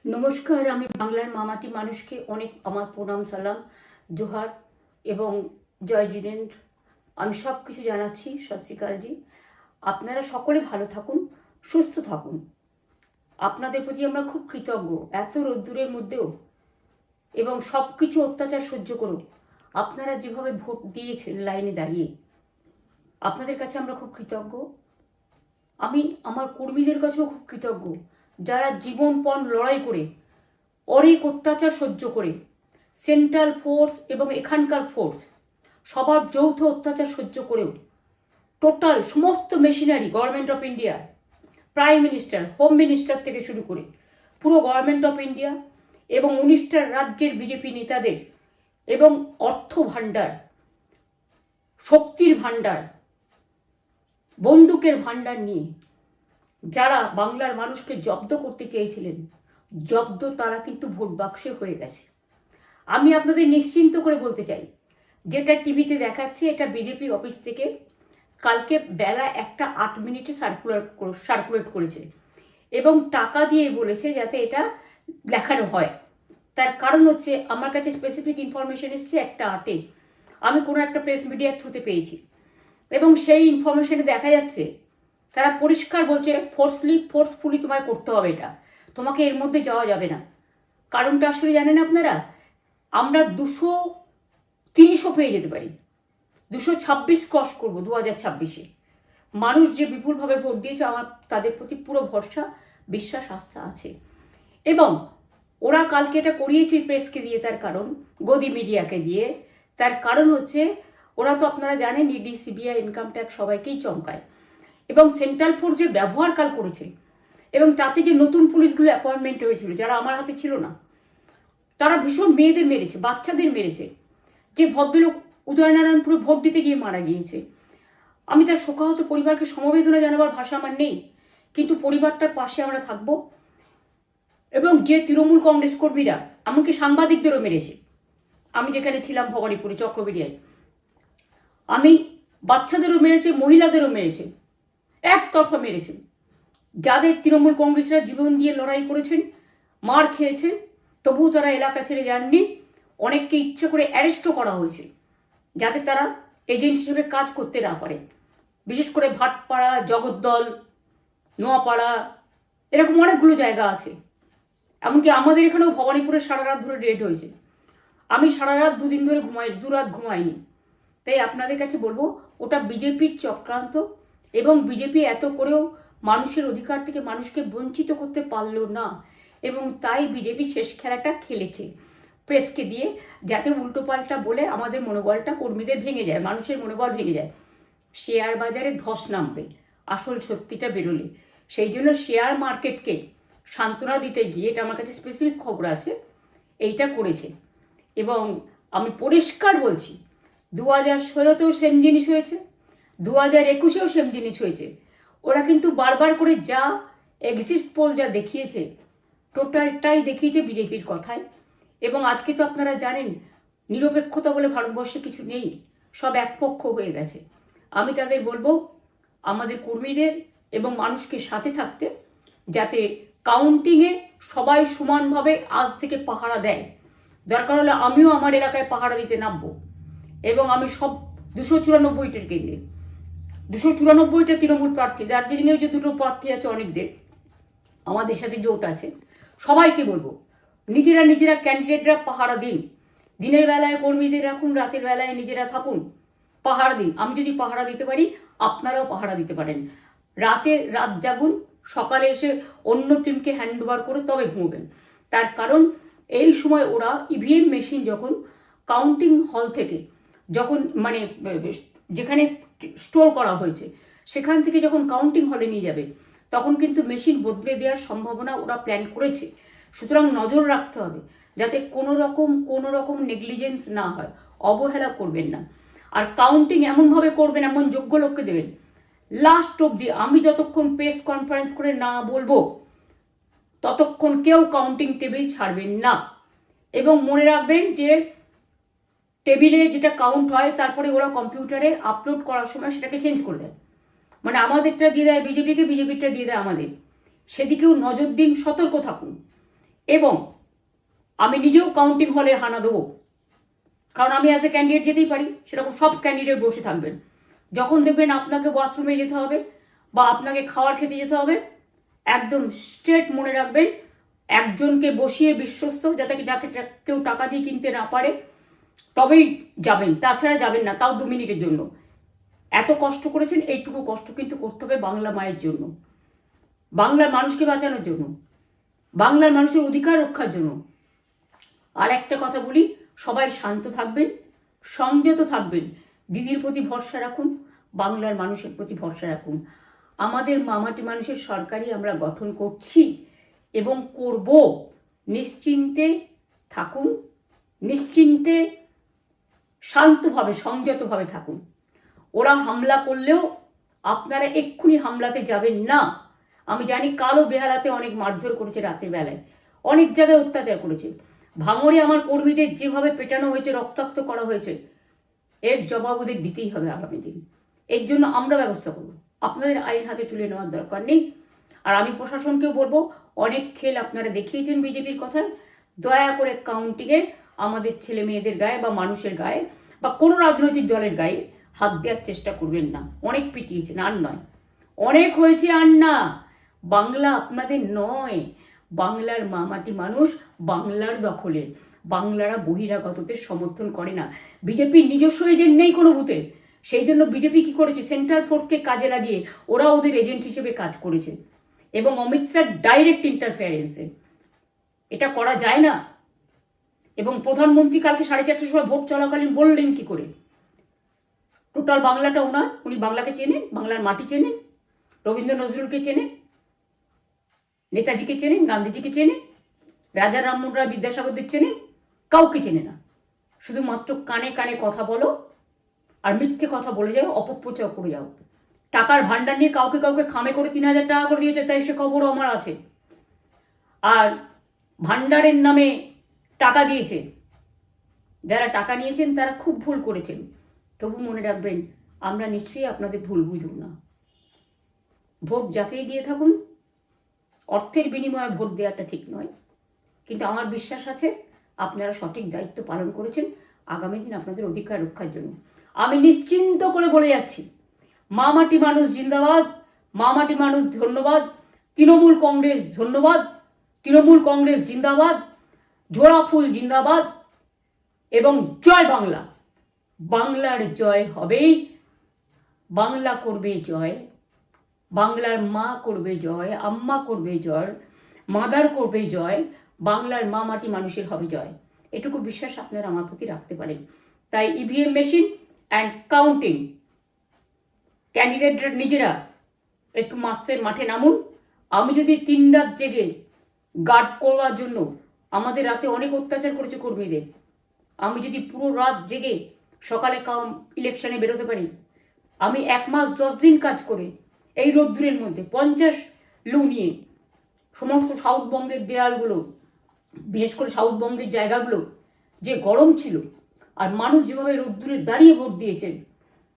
নমস্কার, আমি বাংলার মামাটি মানুষকে অনেক আমার প্রণাম, সালাম, জোহার এবং জয় জিনেন্দ্র। আমি সব কিছু জানাচ্ছি। সত শ্রী আকালজি। আপনারা সকলে ভালো থাকুন, সুস্থ থাকুন। আপনাদের প্রতি আমরা খুব কৃতজ্ঞ। এত রোদ্দুরের মধ্যেও এবং সব কিছু অত্যাচার সহ্য করুন আপনারা যেভাবে ভোট দিয়েছেন লাইনে দাঁড়িয়ে, আপনাদের কাছে আমরা খুব কৃতজ্ঞ। আমি আমার কর্মীদের কাছেও খুব কৃতজ্ঞ, যারা জীবনপণ লড়াই করে অনেক অত্যাচার সহ্য করে সেন্ট্রাল ফোর্স এবং এখানকার ফোর্স সবার যৌথ অত্যাচার সহ্য করেও টোটাল সমস্ত machinery government of India, prime minister, home minister থেকে শুরু করে পুরো গভর্নমেন্ট অফ ইন্ডিয়া এবং 19টা রাজ্যের বিজেপি নেতাদের এবং অর্থ ভাণ্ডার, শক্তির ভাণ্ডার, বন্দুকের ভাণ্ডার নিয়ে যারা বাংলার মানুষকে জব্দ করতে চেয়েছিলেন, জব্দ তারা কিন্তু ভোট বাক্সে হয়ে গেছে। আমি আপনাদের নিশ্চিন্ত করে বলতে চাই, যেটা টিভিতে দেখাচ্ছে এটা বিজেপি অফিস থেকে কালকে বেলা 1:08 সার্কুলেট করেছে এবং টাকা দিয়ে বলেছে যাতে এটা দেখানো হয়। তার কারণ হচ্ছে আমার কাছে স্পেসিফিক ইনফরমেশন এসছে 1:08 আমি কোনো একটা প্রেস মিডিয়ার থ্রুতে পেয়েছি এবং সেই ইনফরমেশনে দেখা যাচ্ছে তারা পরিষ্কার বলছে ফোর্সফুলি তোমায় করতে হবে, এটা তোমাকে এর মধ্যে যাওয়া যাবে না। কারণটা আসলে জানেন আপনারা, আমরা 200-300 পেয়ে যেতে পারি, 226 ক্রস করবো 2026-এ। মানুষ যে বিপুলভাবে ভোট দিয়েছে, আমার তাদের প্রতি পুরো ভরসা, বিশ্বাস, আস্থা আছে। এবং ওরা কালকে এটা করিয়েছে প্রেসকে দিয়ে, তার কারণ গদি মিডিয়াকে দিয়ে। তার কারণ হচ্ছে ওরা তো আপনারা জানেন ইডি, সিবিআই, ইনকাম ট্যাক্স সবাইকেই চমকায় এবং সেন্ট্রাল ফোর্স যে ব্যবহার কাল করেছে এবং তাতে যে নতুন পুলিশগুলো অ্যাপয়েন্টমেন্ট হয়েছিল যারা আমার হাতে ছিল না, তারা ভীষণ মেয়েদের মেরেছে, বাচ্চাদের মেরেছে। যে ভদ্রলোক উদয়নারায়ণপুরে ভোট দিতে গিয়ে মারা গিয়েছে, আমি তার শোকাহত পরিবারকে সমবেদনা জানাবার ভাষা আমার নেই, কিন্তু পরিবারটার পাশে আমরা থাকবো। এবং যে তৃণমূল কংগ্রেস কর্মীরা এমনকি সাংবাদিকদেরও মেরেছে, আমি যেখানে ছিলাম ভবানীপুরে চক্রবেড়িয়ায়, আমি বাচ্চাদেরও মেরেছে, মহিলাদেরও মেরেছে, একতরফা মেরেছেন। যাদের তৃণমূল কংগ্রেসরা জীবন দিয়ে লড়াই করেছেন, মার খেয়েছেন, তবুও তারা এলাকা ছেড়ে যাননি। অনেককে ইচ্ছে করে অ্যারেস্টও করা হয়েছে যাতে তারা এজেন্ট হিসেবে কাজ করতে না পারে। বিশেষ করে ভাটপাড়া, জগদ্দল, নোয়াপাড়া, এরকম অনেকগুলো জায়গা আছে। এমনকি আমাদের এখানেও ভবানীপুরে সারা রাত ধরে রেড হয়েছে। আমি সারা রাত 2 দিন ধরে দুরাত ঘুমাইনি। তাই আপনাদের কাছে বলবো, ওটা বিজেপির চক্রান্ত এবং বিজেপি এত করেও মানুষের অধিকার থেকে মানুষকে বঞ্চিত করতে পারলো না এবং তাই বিজেপি শেষ খেলাটা খেলেছে প্রেসকে দিয়ে, যাতে উল্টোপাল্টা বলে আমাদের মনোবলটা, কর্মীদের ভেঙে যায়, মানুষের মনোবল ভেঙে যায়। শেয়ার বাজারে ধস নামবে আসল সত্যিটা বেরোলে। সেই জন্য শেয়ার মার্কেটকে সান্ত্বনা দিতে গিয়ে, এটা আমার কাছে স্পেসিফিক খবর আছে, এইটা করেছে। এবং আমি পরিষ্কার বলছি, 2016তেও সেম জিনিস হয়েছে, 2021এও সেম জিনিস হয়েছে। ওরা কিন্তু বারবার করে যা এক্সিস্ট পোল যা দেখিয়েছে, টোটালটাই দেখিয়েছে বিজেপির কথায়। এবং আজকে তো আপনারা জানেন নিরপেক্ষতা বলে ভারতবর্ষে কিছু নেই, সব একপক্ষ হয়ে গেছে। আমি তাদের বলবো আমাদের কর্মীদের এবং মানুষকে সাথে থাকতে, যাতে কাউন্টিংয়ে সবাই সমানভাবে আজ থেকে পাহারা দেয়। দরকার হলে আমিও আমার এলাকায় পাহারা দিতে নামবো এবং আমি সব 294টা কেন্দ্রে, 294টা তৃণমূল প্রার্থী, দার্জিলিংয়েও যে 2টো প্রার্থী আছে অনেকদের, আমাদের সাথে জোট আছে, সবাইকে বলবো নিজেরা ক্যান্ডিডেটরা পাহারা দিন। দিনের বেলায় কর্মীদের রাখুন, রাতের বেলায় নিজেরা থাকুন, পাহারা দিন। আমি যদি পাহারা দিতে পারি, আপনারাও পাহারা দিতে পারেন। রাত জাগুন, সকালে এসে অন্য টিমকে হ্যান্ড ওভার করে তবে ঘুমবেন। তার কারণ এই সময় ওরা ইভিএম মেশিন যখন কাউন্টিং হল থেকে, যখন মানে যেখানে স্টোর করা হয়েছে সেখান থেকে যখন কাউন্টিং হলে নিয়ে যাবে, তখন কিন্তু মেশিন বদলে দেওয়ার সম্ভাবনা ওরা প্ল্যান করেছে। সুতরাং নজর রাখতে হবে যাতে কোনো রকম নেগলিজেন্স না হয়, অবহেলা করবেন না। আর কাউন্টিং এমনভাবে করবেন, এমন যোগ্য লোককে দেবেন লাস্ট অবধি। আমি যতক্ষণ প্রেস কনফারেন্স করে না বলবো ততক্ষণ কেউ কাউন্টিং টেবিল ছাড়বেন না। এবং মনে রাখবেন যে টেবিলে যেটা কাউন্ট হয় তারপরে ওরা কম্পিউটারে আপলোড করার সময় সেটাকে চেঞ্জ করে দেয়, মানে আমাদেরটা দিয়ে দেয় বিজেপিকে, বিজেপিটা দিয়ে দেয় আমাদের। সেদিকেও নজর দিন, সতর্ক থাকুন। এবং আমি নিজেও কাউন্টিং হলে হানা দেবো, কারণ আমি অ্যাজ এ ক্যান্ডিডেট যেতেই পারি, সেরকম সব ক্যান্ডিডেট বসে থাকবেন। যখন দেখবেন আপনাকে ওয়াশরুমে যেতে হবে বা আপনাকে খাবার খেতে যেতে হবে, একদম স্ট্রেট মনে রাখবেন, একজনকে বসিয়ে বিশ্বস্ত, যাতে যাকে কেউ টাকা দিয়ে কিনতে না পারে, তবেই যাবেন, তাছাড়া যাবেন না, তাও 2 মিনিটের জন্য। এত কষ্ট করেছেন, এইটুকু কষ্ট কিন্তু করতে হবে বাংলা মায়ের জন্য, বাংলার মানুষকে বাঁচানোর জন্য, বাংলার মানুষের অধিকার রক্ষার জন্য। আর একটা কথা বলি, সবাই শান্ত থাকবেন, সংযত থাকবেন, দিদির প্রতি ভরসা রাখুন, বাংলার মানুষের প্রতি ভরসা রাখুন। আমাদের মামাটি মানুষের সরকারই আমরা গঠন করছি এবং করব। নিশ্চিন্তে থাকুন, নিশ্চিন্তে শান্তভাবে সংযতভাবে থাকুন। ওরা হামলা করলেও আপনারা এক্ষুনি হামলাতে যাবেন না। আমি জানি কালো বেহালাতে অনেক মারধর করেছে, রাতের বেলায় অনেক জায়গায় অত্যাচার করেছে। ভাঙড়ে আমার কর্মীদের যেভাবে পেটানো হয়েছে, রক্তাক্ত করা হয়েছে, এর জবাব ওদের দিতেই হবে আগামী দিন। এর জন্য আমরা ব্যবস্থা করব, আপনাদের আইন হাতে তুলে নেওয়ার দরকার নেই। আর আমি প্রশাসনকেও বলবো, অনেক খেল আপনারা দেখিয়েছেন বিজেপির কথায়, দয়া করে কাউন্টিংয়ে আমাদের ছেলে মেয়েদের গায়ে বা মানুষের গায়ে বা কোনো রাজনৈতিক দলের গায়ে হাত দেওয়ার চেষ্টা করবেন না। অনেক পিটিয়েছেন, আর নয়, অনেক হয়েছে, আর না। বাংলা আপনাদের নয়, বাংলার মামাটি মানুষ বাংলার দখলে। বাংলারা বহিরাগতদের সমর্থন করে না। বিজেপির নিজস্ব এজেন্ট নেই কোনো বুথে, সেই জন্য বিজেপি কি করেছে, সেন্ট্রাল ফোর্সকে কাজে লাগিয়ে ওরা ওদের এজেন্ট হিসেবে কাজ করেছে, এবং অমিত শাহ ডাইরেক্ট ইন্টারফেয়ারেন্সে। এটা করা যায় না। এবং প্রধানমন্ত্রী কালকে 4:30টার সময় ভোট চলাকালীন বললেন কি করে, টোটাল বাংলাটা ওনার, উনি বাংলাকে চেনেন, বাংলার মাটি চেনেন, রবীন্দ্র নজরুলকে চেনেন, নেতাজিকে চেনেন, গান্ধীজিকে চেনেন, রাজা রামমোহন রায়, বিদ্যাসাগরদের চেনেন, কাউকে চেনে না। শুধুমাত্র কানে কানে কথা বলো আর মিথ্যে কথা বলে যাও, অপপ্রচার করে যাও। টাকার ভান্ডার নিয়ে কাউকে কাউকে খামে করে 3,000 টাকা করে দিয়েছে, তাই সে খবরও আমার আছে। আর ভান্ডারের নামে টাকা দিয়েছে, যারা টাকা নিয়েছেন তারা খুব ভুল করেছেন। তবু মনে রাখবেন, আমরা নিশ্চয়ই আপনাদের ভুল বুঝব না। ভোট যাকেই দিয়ে থাকুন, অর্থের বিনিময়ে ভোট দেওয়াটা ঠিক নয়, কিন্তু আমার বিশ্বাস আছে আপনারা সঠিক দায়িত্ব পালন করেছেন আগামী দিন আপনাদের অধিকার রক্ষার জন্য। আমি নিশ্চিন্ত করে বলে যাচ্ছি, মামাটি মানুষ জিন্দাবাদ, মামাটি মানুষ ধন্যবাদ, তৃণমূল কংগ্রেস ধন্যবাদ, তৃণমূল কংগ্রেস জিন্দাবাদ, জোড়াফুল জিন্দাবাদ, এবং জয় বাংলা। বাংলার জয় হবেই, বাংলা করবে জয়, বাংলার মা করবে জয়, আম্মা করবে জয়, মাদার করবে জয়, বাংলার মা মাটি মানুষের হবে জয়। এটুকু বিশ্বাস আপনারা আমার প্রতি রাখতে পারেন। তাই ইভিএম মেশিন অ্যান্ড কাউন্টিং, ক্যান্ডিডেটরা নিজেরা একটু মাঠে নামুন। আমি যদি 3 রাত জেগে গার্ড করবার জন্য, আমাদের রাতে অনেক অত্যাচার করেছে কর্মীদের, আমি যদি পুরো রাত জেগে সকালে ইলেকশনে বেরোতে পারি, আমি 1 মাস 10 দিন কাজ করে এই রোদ্দুরের মধ্যে 50 লু নিয়ে সমস্ত সাউথবঙ্গের দেয়ালগুলো, বিশেষ করে সাউথবঙ্গের জায়গাগুলো যে গরম ছিল, আর মানুষ যেভাবে রোদ্দুরে দাঁড়িয়ে ভোট দিয়েছেন,